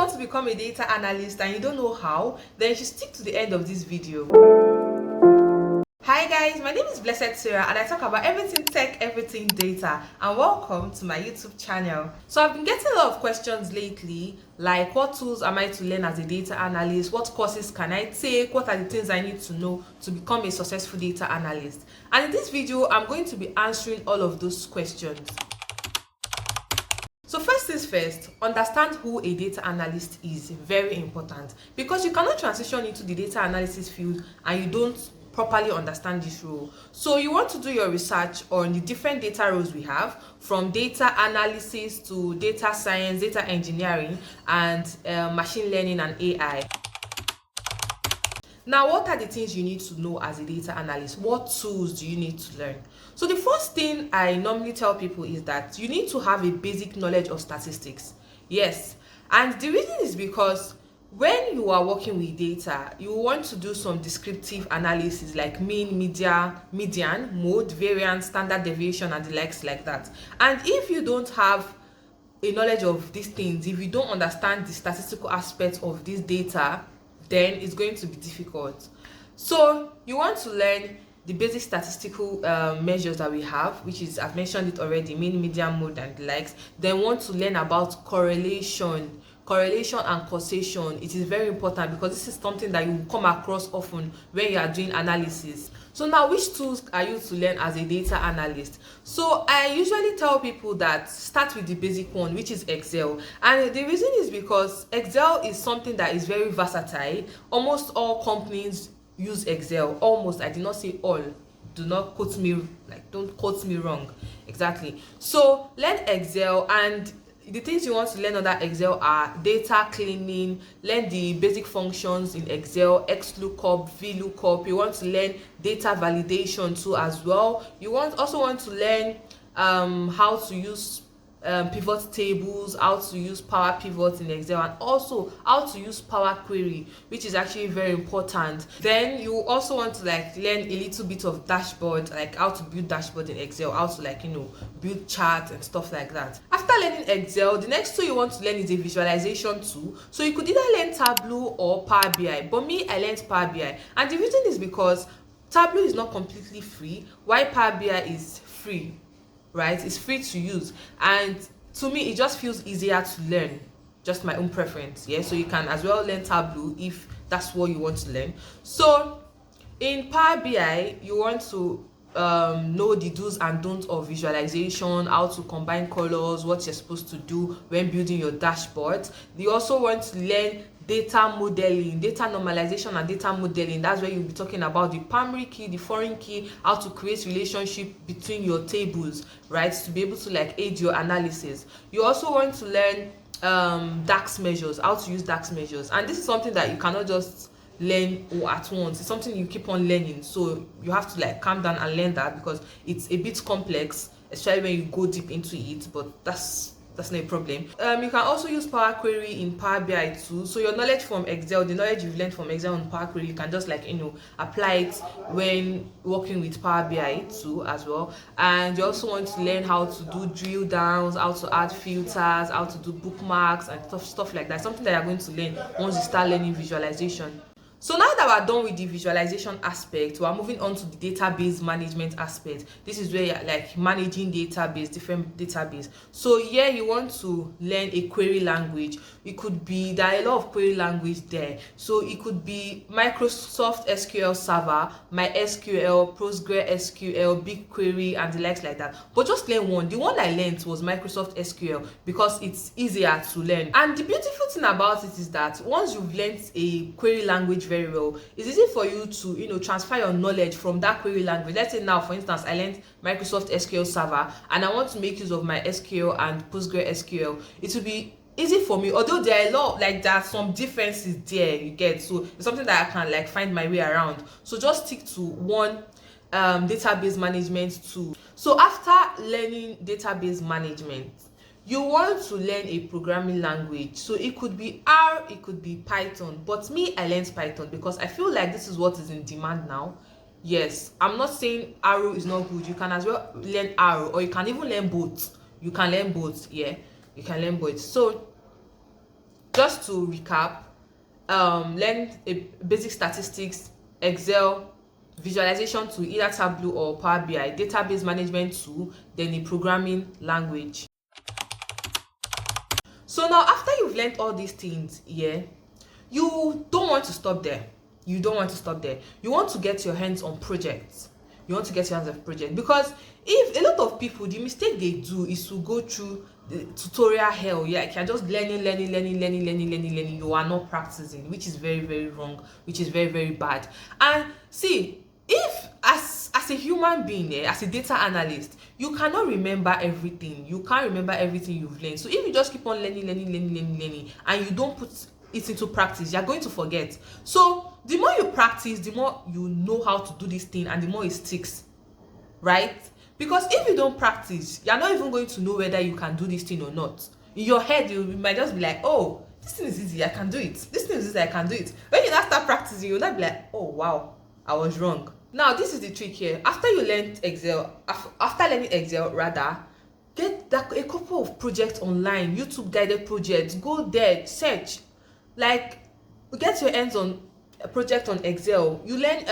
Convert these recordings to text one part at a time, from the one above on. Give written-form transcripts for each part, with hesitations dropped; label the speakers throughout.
Speaker 1: want to become a data analyst and you don't know how, then you should stick to the end of this video. Hi guys, my name is Blessed Sarah and I talk about everything tech, everything data, and welcome to my YouTube channel. So I've been getting a lot of questions lately, like what tools am I to learn as a data analyst, what courses can I take, what are the things I need to know to become a successful data analyst. And in this video, I'm going to be answering all of those questions. So first things first, understand who a data analyst is. Very important, because you cannot transition into the data analysis field and you don't properly understand this role. So you want to do your research on the different data roles we have, from data analysis to data science, data engineering, and machine learning and AI. Now, what are the things you need to know as a data analyst? What tools do you need to learn? So the first thing I normally tell people is that you need to have a basic knowledge of statistics. Yes, and the reason is because when you are working with data, you want to do some descriptive analysis like mean, median, mode, variance, standard deviation, and the likes like that. And if you don't have a knowledge of these things, if you don't understand the statistical aspects of this data, then it's going to be difficult. So you want to learn the basic statistical measures that we have, which is, I've mentioned it already, mean, median, mode, and the likes. Then want to learn about correlation and causation. It is very important because this is something that you will come across often when you are doing analysis. So now, which tools are you to learn as a data analyst? So I usually tell people that start with the basic one, which is Excel. And the reason is because Excel is something that is very versatile. Almost all companies use Excel. Almost, I did not say all. Do not quote me, don't quote me wrong. Exactly. So learn Excel, and the things you want to learn under Excel are data cleaning, learn the basic functions in Excel, XLOOKUP, VLOOKUP. You want to learn data validation too as well. You also want to learn how to use pivot tables, how to use Power Pivot in Excel, and also how to use Power Query, which is actually very important. Then you also want to learn a little bit of dashboard, like how to build dashboard in Excel, how to build charts and stuff like that. After learning Excel, the next tool you want to learn is a visualization tool. So you could either learn Tableau or Power BI, but me, I learned Power BI, and the reason is because Tableau is not completely free, while Power BI is free. Right, it's free to use, and to me it just feels easier to learn. Just my own preference. Yeah, so you can as well learn Tableau if that's what you want to learn. So in Power BI, you want to know the do's and don'ts of visualization, how to combine colors, what you're supposed to do when building your dashboard. You also want to learn data modeling, data normalization, and data modeling. That's where you'll be talking about the primary key, the foreign key, how to create relationship between your tables, right, to be able to aid your analysis. You also want to learn DAX measures, how to use DAX measures, and this is something that you cannot just learn at once. It's something you keep on learning, so you have to calm down and learn that, because it's a bit complex, especially when you go deep into it, but that's not a problem. You can also use Power Query in Power BI too. So your knowledge from Excel, the knowledge you've learned from Excel and Power Query, you can just apply it when working with Power BI too as well. And you also want to learn how to do drill downs, how to add filters, how to do bookmarks and stuff like that. Something that you're going to learn once you start learning visualization. So now that we're done with the visualization aspect, we're moving on to the database management aspect. This is where you're managing different database. So here you want to learn a query language. It could be, there are a lot of query language there. So it could be Microsoft SQL Server, MySQL, PostgreSQL, BigQuery, and the likes like that. But just learn one. The one I learned was Microsoft SQL because it's easier to learn. And the beautiful thing about it is that once you've learned a query language very well, it's easy for you to transfer your knowledge from that query language. Let's say now, for instance, I learned Microsoft SQL Server and I want to make use of my SQL and PostgreSQL. It will be easy for me, although there are a lot, there are some differences there, you get. So it's something that I can find my way around. So just stick to one database management tool. So after learning database management, you want to learn a programming language. So it could be R, it could be Python, but me, I learned Python because I feel like this is what is in demand now. Yes, I'm not saying R is not good. You can as well learn R, or you can even learn both. You can learn both. Yeah, you can learn both. So just to recap, learn a basic statistics, Excel, visualization tool, either Tableau or Power BI, database management tool, then a programming language. So now after you've learned all these things, yeah, you don't want to stop there. You don't want to stop there. You want to get your hands on projects. You want to get your hands on project, because if a lot of people, the mistake they do is to go through the tutorial hell. Yeah, like you're just learning. You are not practicing, which is very, very wrong, which is very, very bad. And see, if as a human being, as a data analyst, you cannot remember everything. You can't remember everything you've learned. So if you just keep on learning, and you don't put it into practice, you're going to forget. So the more you practice, the more you know how to do this thing, and the more it sticks, right? Because if you don't practice, you're not even going to know whether you can do this thing or not. In your head, you might just be like, oh, this thing is easy, I can do it. This thing is easy, I can do it. When you now start practicing, you'll not be like, oh wow, I was wrong. Now this is the trick here. After you learned Excel, after learning Excel rather, get a couple of projects online, YouTube guided projects. Go there, search, like get your hands on a project on Excel. You learn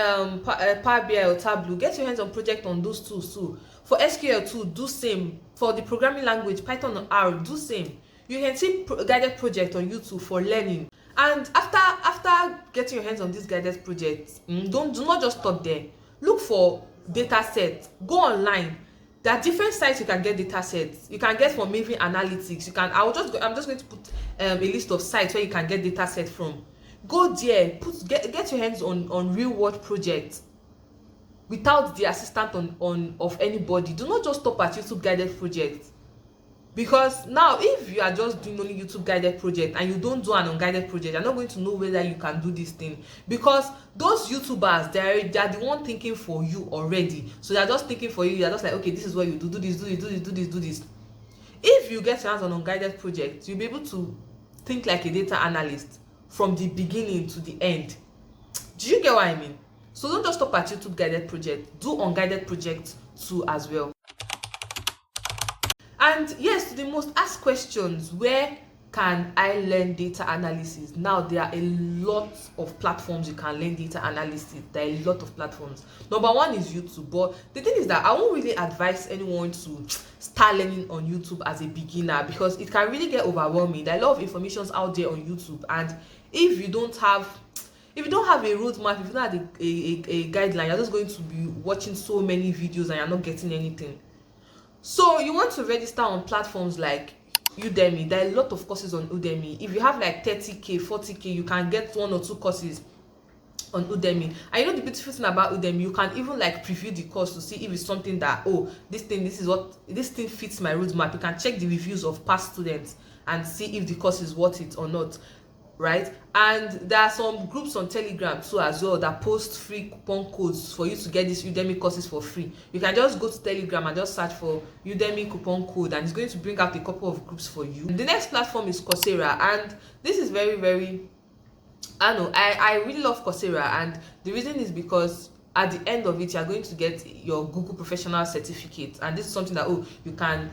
Speaker 1: Power BI or Tableau, get your hands on project on those tools too. For SQL too, do same. For the programming language Python or R, do same. You can see guided project on YouTube for learning. And after getting your hands on these guided projects, do not just stop there. Look for data sets. Go online. There are different sites you can get data sets. You can get from Maven Analytics. You can. I'm just going to put a list of sites where you can get data sets from. Go there. Get your hands on real world projects without the assistance of anybody. Do not just stop at YouTube guided projects. Because now if you are just doing only YouTube guided project and you don't do an unguided project, you're not going to know whether you can do this thing, because those YouTubers, they are the one thinking for you already. So they're just thinking for you. They're just like, okay, this is what you do this. If you get your hands on unguided projects, you'll be able to think like a data analyst from the beginning to the end. Do you get what I mean? So don't just stop at YouTube guided project, do unguided projects too as well. And yes, to the most asked questions, where can I learn data analysis? Now there are a lot of platforms you can learn data analysis. There are a lot of platforms. Number one is YouTube, but the thing is that I won't really advise anyone to start learning on YouTube as a beginner, because it can really get overwhelming. There are a lot of information out there on YouTube, and if you don't have a roadmap, if you don't have a guideline, you're just going to be watching so many videos and you're not getting anything. So you want to register on platforms like Udemy. There are a lot of courses on Udemy. If you have like 30k, 40k, you can get 1 or 2 courses on Udemy. And you know the beautiful thing about Udemy, you can even like preview the course to see if it's something that, oh, this thing fits my roadmap. You can check the reviews of past students and see if the course is worth it or not, right? And there are some groups on Telegram too as well that post free coupon codes for you to get these Udemy courses for free. You can just go to Telegram and just search for Udemy coupon code, and it's going to bring out a couple of groups for you. The next platform is Coursera, and this is very, very, I really love Coursera, and the reason is because at the end of it, you're going to get your Google Professional Certificate, and this is something that, you can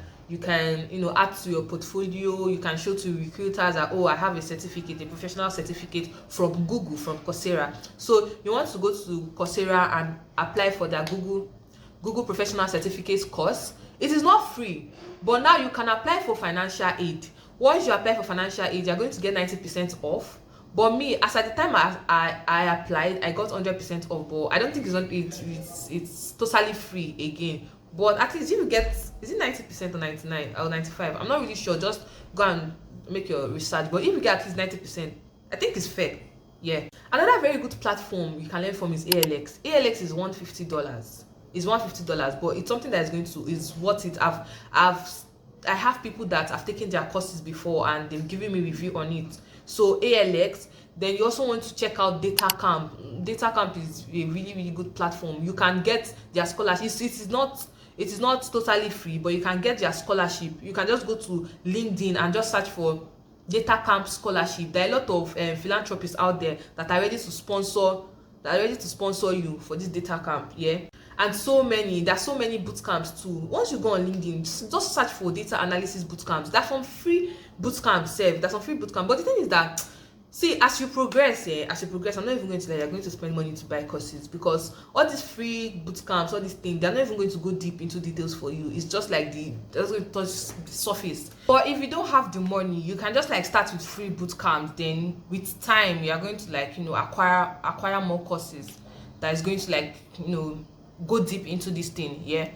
Speaker 1: add to your portfolio. You can show to recruiters that, I have a certificate, a professional certificate from Google, from Coursera. So you want to go to Coursera and apply for their Google Professional Certificates course. It is not free, but now you can apply for financial aid. Once you apply for financial aid, you're going to get 90% off. But me, as at the time I applied, I got 100% off. But I don't think it's totally free again. But at least if you get, is it 90% or 99 or 95? I'm not really sure. Just go and make your research. But if you get at least 90%, I think it's fair. Yeah. Another very good platform you can learn from is ALX. ALX is $150. It's $150, but it's something that is worth it. I have people that have taken their courses before and they've given me review on it. So ALX. Then you also want to check out DataCamp. DataCamp is a really, really good platform. You can get their scholarship. It is not totally free, but you can get their scholarship. You can just go to LinkedIn and just search for DataCamp scholarship. There are a lot of philanthropists out there that are ready to sponsor you for this DataCamp. Yeah. and there's so many boot camps too. Once you go on LinkedIn, just search for data analysis boot camps. There's some free boot camps sef. There's some free boot camp. But the thing is that, see, as you progress, I'm not even going to, like, you're going to spend money to buy courses, because all these free boot camps, all these things, they're not even going to go deep into details for you. It's just like that's going to touch the surface. But if you don't have the money, you can just like start with free boot camps. Then with time, you are going to, like, acquire more courses that is going to, like, go deep into this thing. Yeah.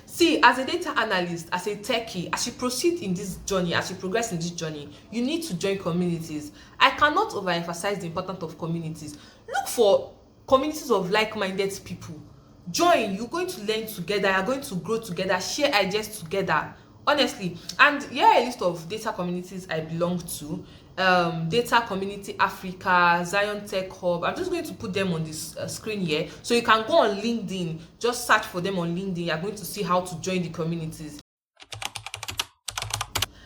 Speaker 1: See, as a data analyst, as a techie, as you proceed in this journey, as you progress in this journey, you need to join communities. I cannot overemphasize the importance of communities. Look for communities of like-minded people. Join. You're going to learn together. You're going to grow together. Share ideas together. Honestly. And here are a list of data communities I belong to. Data Community Africa, Zion Tech Hub. I'm just going to put them on this screen here, so you can go on LinkedIn, just search for them on LinkedIn. You're going to see how to join the communities.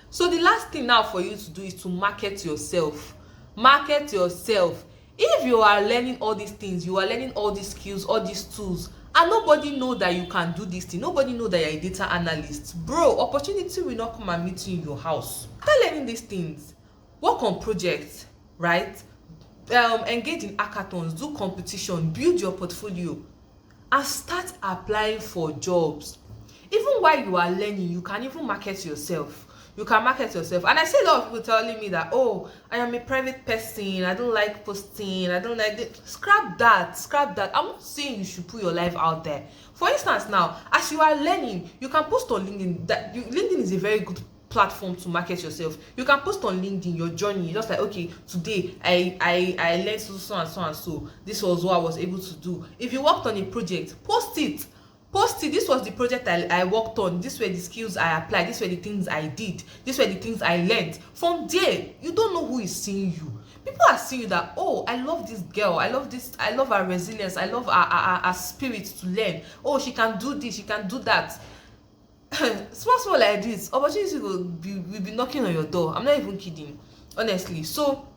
Speaker 1: So the last thing now for you to do is to market yourself. Market yourself. If you are learning all these things, you are learning all these skills, all these tools, and nobody know that you can do this thing, nobody know that you're a data analyst, bro, opportunity will not come and meet you in your house. Start learning these things. Work on projects, right? Engage in hackathons, do competition, build your portfolio, and start applying for jobs. Even while you are learning, you can even market yourself. You can market yourself. And I see a lot of people telling me that, oh, I am a private person, I don't like posting, I don't like it. Scrap that. I'm not saying you should put your life out there. For instance, now, as you are learning, you can post on LinkedIn. LinkedIn is a very good platform to market yourself. You can post on LinkedIn your journey, just like, okay, today I learned so and so. This was what I was able to do. If you worked on a project, post it. This was the project I worked on. These were the skills I applied. These were the things I did. These were the things I learned. From there, you don't know who is seeing you. People are seeing you that, oh, I love this girl. I love her resilience. I love her spirit to learn. Oh, she can do this. She can do that. Small like this, opportunity will be knocking on your door. I'm not even kidding, honestly. So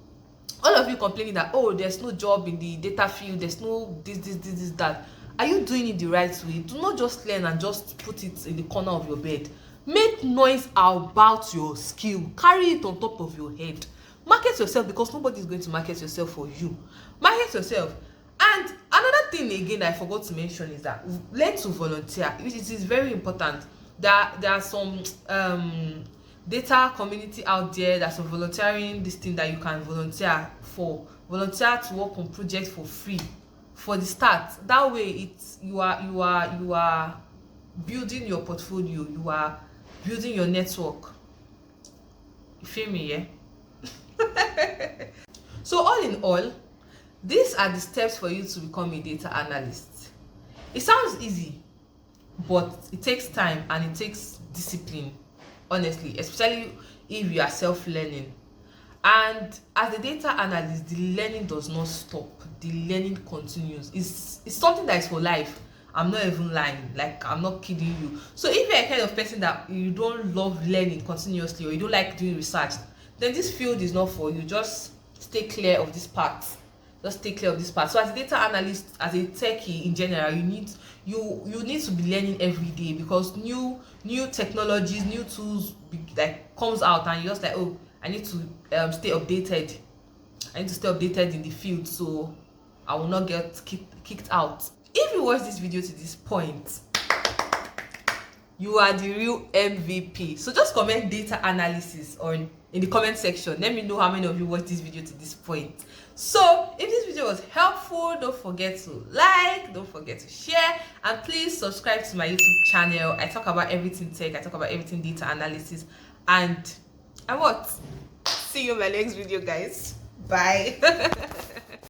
Speaker 1: all of you complaining that, oh, there's no job in the data field, there's no this that, are you doing it the right way? Do not just learn and just put it in the corner of your bed. Make noise about your skill. Carry it on top of your head. Market yourself, because nobody is going to market yourself for you. Market yourself. And another thing again I forgot to mention is that learn to volunteer. It is very important. There are some data community out there that's volunteering this thing that you can volunteer for. Volunteer to work on projects for free for the start. That way you are building your portfolio, you are building your network. You feel me, yeah? So all in all, these are the steps for you to become a data analyst. It sounds easy, but it takes time and it takes discipline, honestly, especially if you are self-learning. And as a data analyst, the learning does not stop. The learning continues. It's something that is for life. I'm not even lying. Like, I'm not kidding you. So if you're a kind of person that you don't love learning continuously, or you don't like doing research, then this field is not for you. Just stay clear of this part. Just stay clear of this part. So as a data analyst, as a techie in general, you need to be learning every day, because new technologies, new tools comes out, and you're just like, oh, I need to stay updated. I need to stay updated in the field, so I will not get kicked out. If you watch this video to this point, you are the real MVP. So just comment data analysis in the comment section. Let me know how many of you watched this video to this point. So if this video was helpful, don't forget to like, don't forget to share, and please subscribe to my YouTube channel. I talk about everything tech, I talk about everything data analysis, and what? See you in my next video, guys. Bye.